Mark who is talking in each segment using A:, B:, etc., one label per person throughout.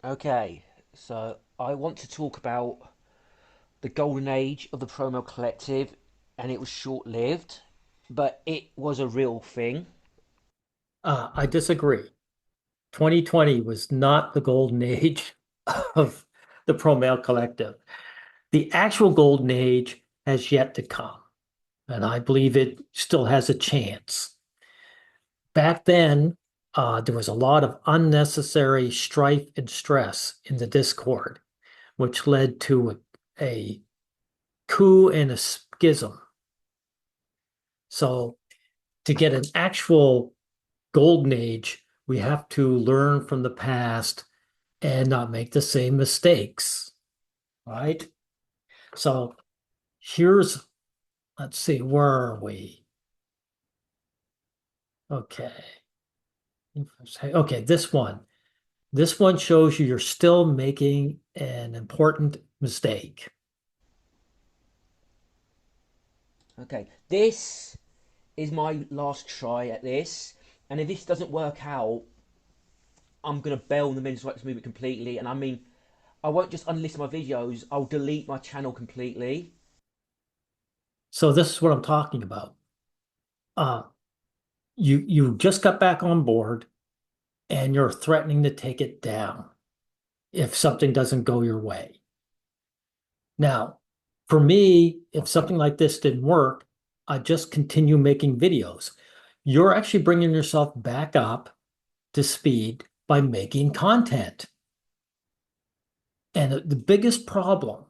A: Okay, so I want to talk about the golden age of the Promo Collective, and it was short lived, but it was a real thing.
B: I disagree. 2020 was not the golden age of the pro male collective. The actual golden age has yet to come, and I believe it still has a chance. Back then, there was a lot of unnecessary strife and stress in the Discord, which led to a coup and a schism. So, to get an actual golden age, we have to learn from the past and not make the same mistakes, right? So here's, let's see, where are we? Okay. Okay, this one. This one shows you you're still making an important mistake.
A: Okay, this is my last try at this, and if this doesn't work out, I'm gonna bail on the men's rights movement completely. And I mean, I won't just unlist my videos; I'll delete my channel completely.
B: So this is what I'm talking about. Uh, you just got back on board and you're threatening to take it down if something doesn't go your way. Now, for me, if something like this didn't work, I just continue making videos. You're actually bringing yourself back up to speed by making content. And the biggest problem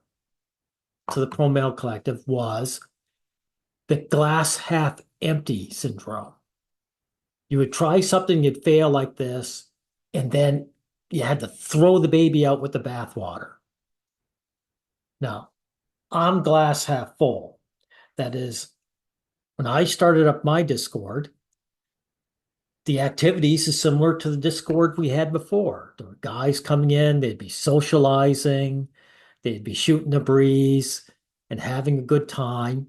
B: to the Pro Male Collective was the glass half empty syndrome. You would try something, you'd fail like this, and then you had to throw the baby out with the bathwater. Now, I'm glass half full. That is, when I started up my Discord, the activities is similar to the Discord we had before. There were guys coming in, they'd be socializing, they'd be shooting the breeze and having a good time.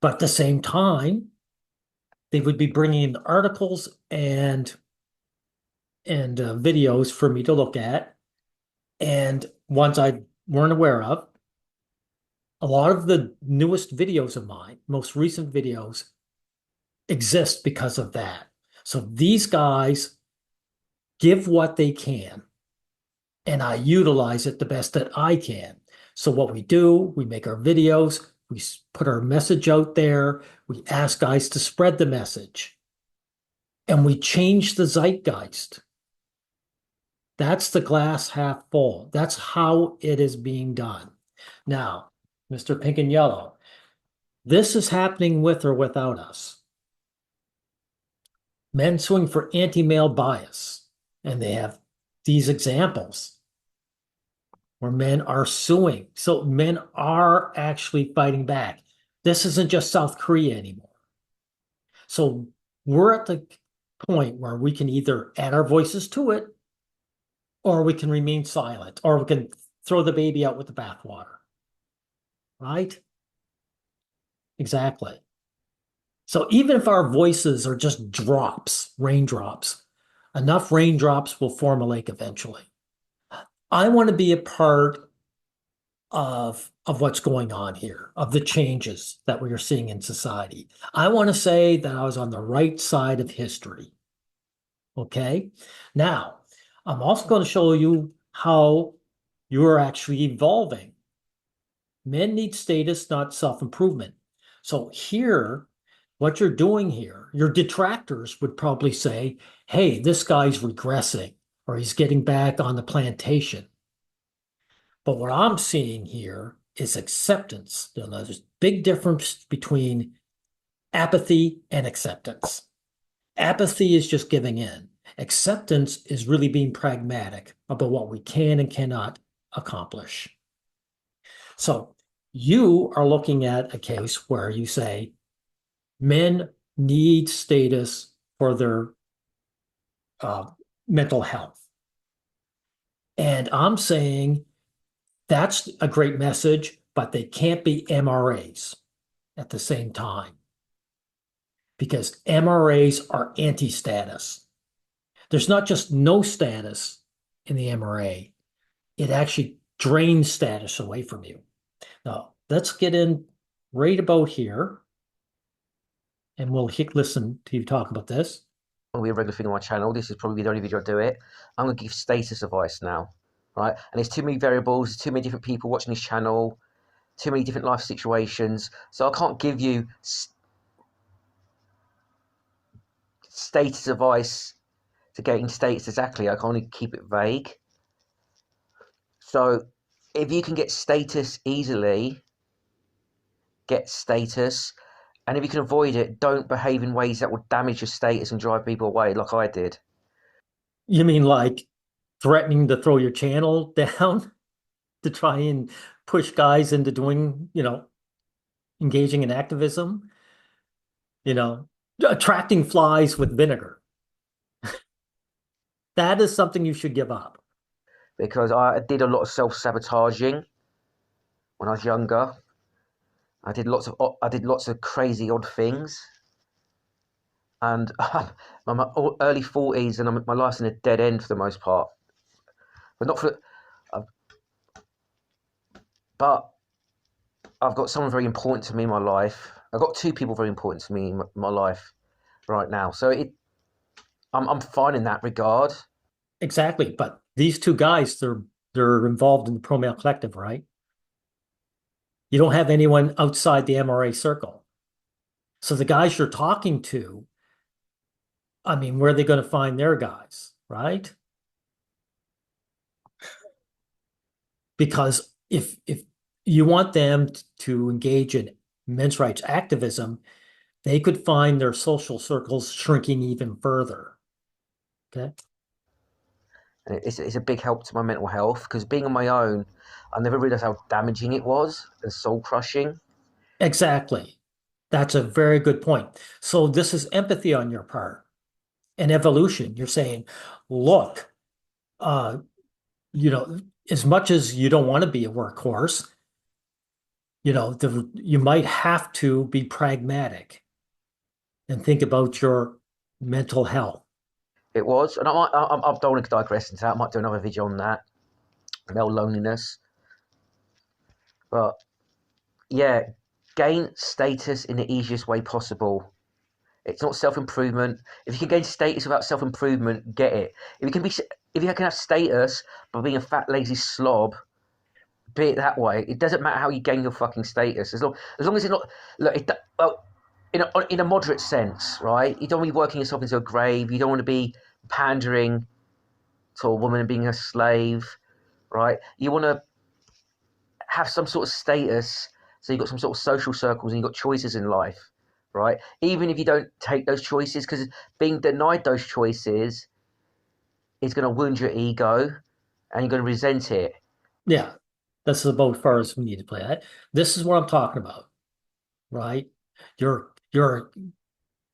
B: But at the same time, they would be bringing in articles and videos for me to look at, and ones I weren't aware of. A lot of the newest videos of mine, most recent videos, exist because of that. So these guys give what they can, and I utilize it the best that I can. So what we do, we make our videos, we put our message out there, we ask guys to spread the message, and we change the zeitgeist. That's the glass half full. That's how it is being done. Now, Mr. Pink and Yellow, this is happening with or without us. Men swing for anti-male bias, and they have these examples where men are suing. So men are actually fighting back. This isn't just South Korea anymore. So we're at the point where we can either add our voices to it, or we can remain silent, or we can throw the baby out with the bathwater, right? Exactly. So even if our voices are just drops, raindrops, enough raindrops will form a lake eventually. I want to be a part of what's going on here, of the changes that we are seeing in society. I want to say that I was on the right side of history. Okay. Now, I'm also going to show you how you're actually evolving. Men need status, not self-improvement. So here, what you're doing here, your detractors would probably say, hey, this guy's regressing or he's getting back on the plantation. But what I'm seeing here is acceptance. You know, there's a big difference between apathy and acceptance. Apathy is just giving in. Acceptance is really being pragmatic about what we can and cannot accomplish. So you are looking at a case where you say men need status for their uh, mental health. And I'm saying that's a great message, but they can't be MRAs at the same time because MRAs are anti status. There's not just no status in the MRA, it actually drains status away from you. Now, let's get in right about here, and we'll listen to you talk about this.
A: Will be a regular thing on my channel. This is probably the only video I do it. I'm going to give status advice now, right? And there's too many variables, there's too many different people watching this channel, too many different life situations. So I can't give you status advice to getting status exactly. I can only keep it vague. So if you can get status easily, get status. And if you can avoid it, don't behave in ways that will damage your status and drive people away like I did.
B: You mean like threatening to throw your channel down to try and push guys into doing, engaging in activism, you know, attracting flies with vinegar. That is something you should give up.
A: Because I did a lot of self-sabotaging when I was younger. I did lots of crazy odd things, and I'm my early 40s, and my life's in a dead end for the most part. But not for, uh, but I've got someone very important to me in my life. I've got two people very important to me in my life right now. So I'm fine in that regard.
B: Exactly. But these two guys, they're involved in the pro male collective, right? You don't have anyone outside the MRA circle. So the guys you're talking to, I mean, where are they going to find their guys, right? Because if you want them to engage in men's rights activism, they could find their social circles shrinking even further. Okay.
A: And it's a big help to my mental health because being on my own, I never realized how damaging it was and soul crushing.
B: Exactly. That's a very good point. So this is empathy on your part and evolution. You're saying, look, uh, you know, as much as you don't want to be a workhorse, you might have to be pragmatic and think about your mental health.
A: It was, and I don't want to digress into that. I might do another video on that, male loneliness. But yeah, gain status in the easiest way possible. It's not self-improvement. If you can gain status without self-improvement, get it. If you can have status by being a fat, lazy slob, be it that way. It doesn't matter how you gain your fucking status, as long as it's not. Look, well, in a moderate sense, right? You don't want to be working yourself into a grave. You don't want to be pandering to a woman and being a slave, right? You want to have some sort of status, so you've got some sort of social circles and you've got choices in life, right? Even if you don't take those choices, because being denied those choices is going to wound your ego and you're going to resent it.
B: Yeah, that's about as far as we need to play. This is what I'm talking about, right? You're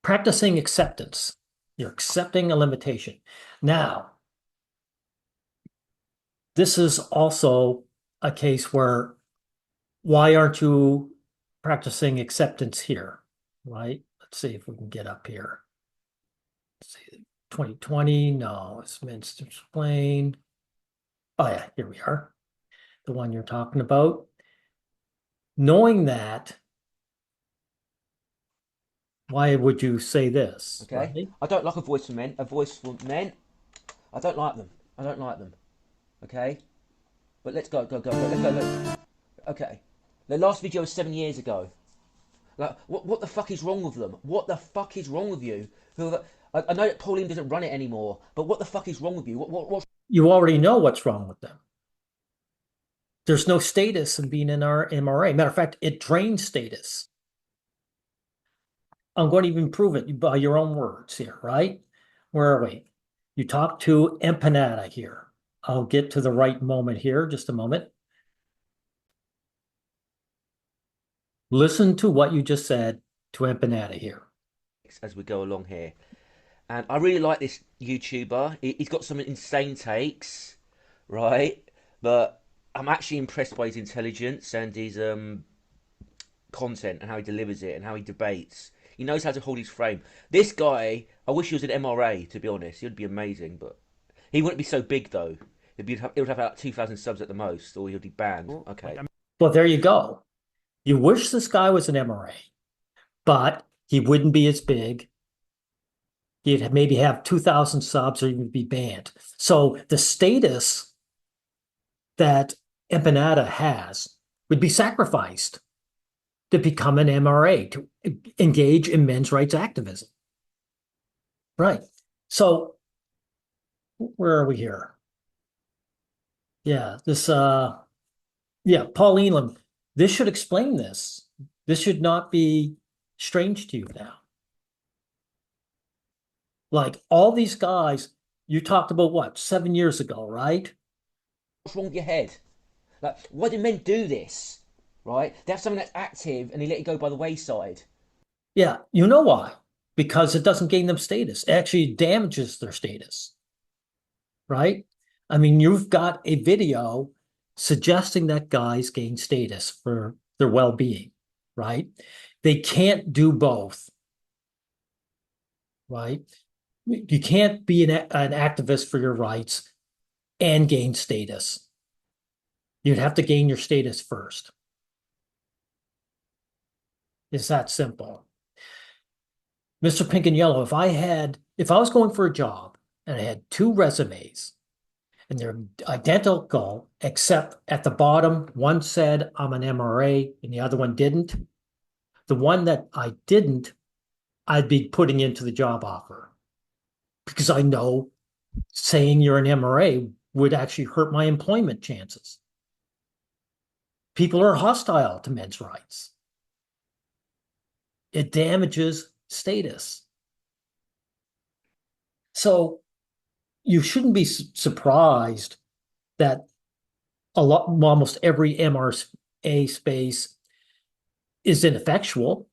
B: practicing acceptance. You're accepting a limitation. Now, this is also a case where why aren't you practicing acceptance here, right? Let's see if we can get up here. Let's see, 2020, no, it's meant to explain. Oh yeah, here we are. The one you're talking about. Knowing that, why would you say this,
A: Okay,
B: right?
A: I don't like a voice for men. A voice for men, I don't like them. I don't like them. Okay, but let's go. Let's go. Okay, the last video was 7 years ago. Like, what the fuck is wrong with them? What the fuck is wrong with you? I know that Pauline doesn't run it anymore, but what the fuck is wrong with you? What's
B: You already know what's wrong with them. There's no status in being in our MRA. Matter of fact, it drains status. I'm going to even prove it by your own words here, right? Where are we? You talk to Empanada here. I'll get to the right moment here, just a moment. Listen to what you just said to Empanada here.
A: as we go along here? And I really like this YouTuber. He's got some insane takes, right? But I'm actually impressed by his intelligence and his content and how he delivers it and how he debates. He knows how to hold his frame. This guy, I wish he was an MRA, to be honest. He'd be amazing, but he wouldn't be so big though. It would have about 2,000 subs at the most, or he'd be banned.
B: Like,
A: Okay.
B: well, there you go. You wish this guy was an MRA, but he wouldn't be as big. He'd maybe have 2,000 subs or even be banned. So the status that Empanada has would be sacrificed to become an MRA, to engage in men's rights activism. Right. So where are we here? Yeah, Paul Elam, this should explain this. This should not be strange to you now. Like all these guys, you talked about what, 7 years ago, right?
A: What's wrong with your head? Like, why do men do this? Right? They have something that's active and they let it go by the wayside.
B: Yeah, you know why? Because it doesn't gain them status. It actually damages their status, right? I mean, you've got a video suggesting that guys gain status for their well-being, right? They can't do both, right? You can't be an activist for your rights and gain status. You'd have to gain your status first. It's that simple. Mr. Pink and Yellow, if I was going for a job and I had two resumes and they're identical, except at the bottom, one said I'm an MRA and the other one didn't, the one that I didn't, I'd be putting into the job offer because I know saying you're an MRA would actually hurt my employment chances. People are hostile to men's rights. It damages status. So you shouldn't be surprised that almost every MRA space is ineffectual.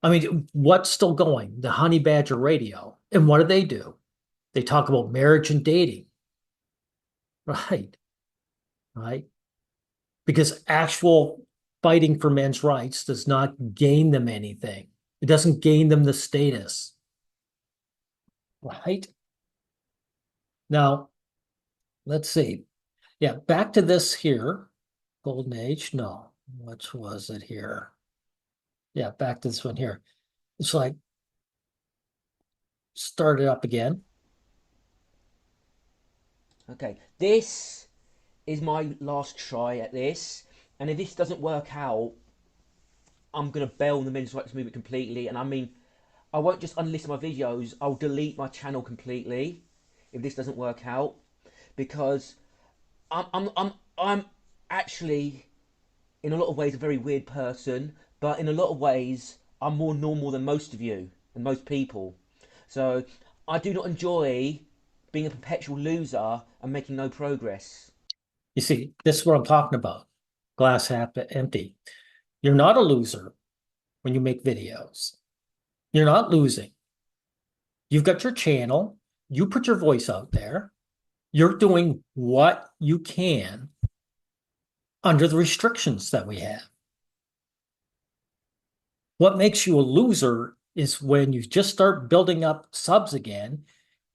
B: I mean, what's still going? The Honey Badger radio. And what do? They talk about marriage and dating. Right. Right. Because actual fighting for men's rights does not gain them anything. It doesn't gain them the status. Right. Now, let's see. Yeah, back to this here. Golden Age. No, which was it here? Yeah, back to this one here. It's like start it up again.
A: Okay. This is my last try at this. And if this doesn't work out, I'm going to bail the men's rights movement completely. And I mean, I won't just unlist my videos, I'll delete my channel completely if this doesn't work out. Because I'm actually, in a lot of ways, a very weird person. But in a lot of ways, I'm more normal than most of you and most people. So I do not enjoy being a perpetual loser and making no progress.
B: You see, this is what I'm talking about. Glass half empty. You're not a loser when you make videos. You're not losing. You've got your channel. You put your voice out there. You're doing what you can under the restrictions that we have. What makes you a loser is when you just start building up subs again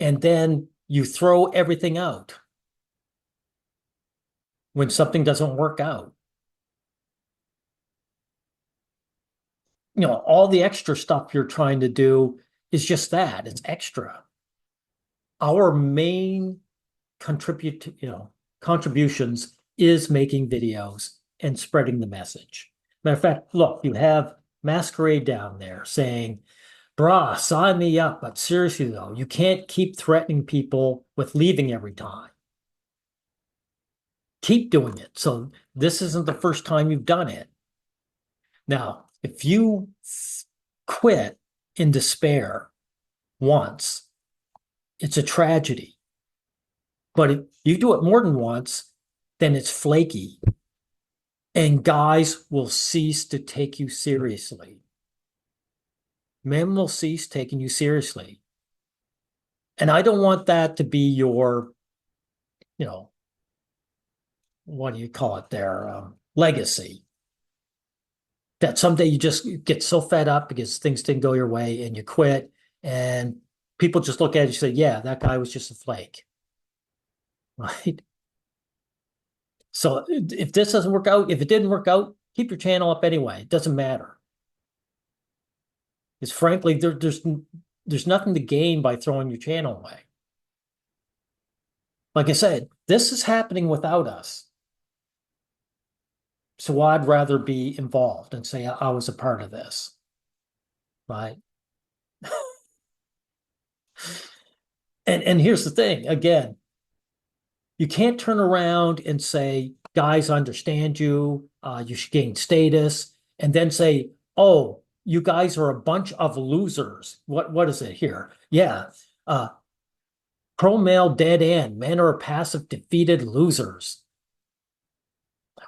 B: and then you throw everything out when something doesn't work out. All the extra stuff you're trying to do is just that. It's extra. Our main contributions is making videos and spreading the message. Matter of fact, look, you have Masquerade down there saying, brah, sign me up. But seriously, though, you can't keep threatening people with leaving every time. Keep doing it. So this isn't the first time you've done it. Now, if you quit in despair once, it's a tragedy. But if you do it more than once, then it's flaky. And guys will cease to take you seriously. Men will cease taking you seriously. And I don't want that to be your, you know, what do you call it there? Legacy. That someday you just get so fed up because things didn't go your way and you quit. And people just look at it and say, yeah, that guy was just a flake, right? So if this doesn't work out, if it didn't work out, keep your channel up anyway. It doesn't matter. Because frankly, there's nothing to gain by throwing your channel away. Like I said, this is happening without us. So I'd rather be involved and say I was a part of this, right? And here's the thing, again, you can't turn around and say, guys, understand you, you should gain status, and then say, oh, you guys are a bunch of losers. What is it here? Yeah. Uh, Pro male dead end. Men are passive, defeated losers.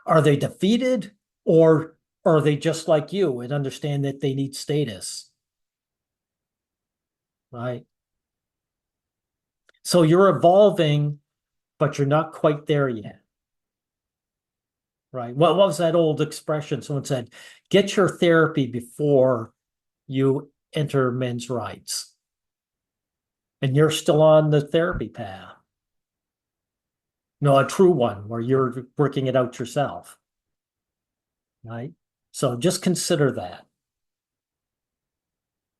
B: Are they defeated or are they just like you and understand that they need status? Right. So you're evolving, but you're not quite there yet. Right. What was that old expression? Someone said, get your therapy before you enter men's rights. And you're still on the therapy path. No, a true one where you're working it out yourself. Right. So just consider that.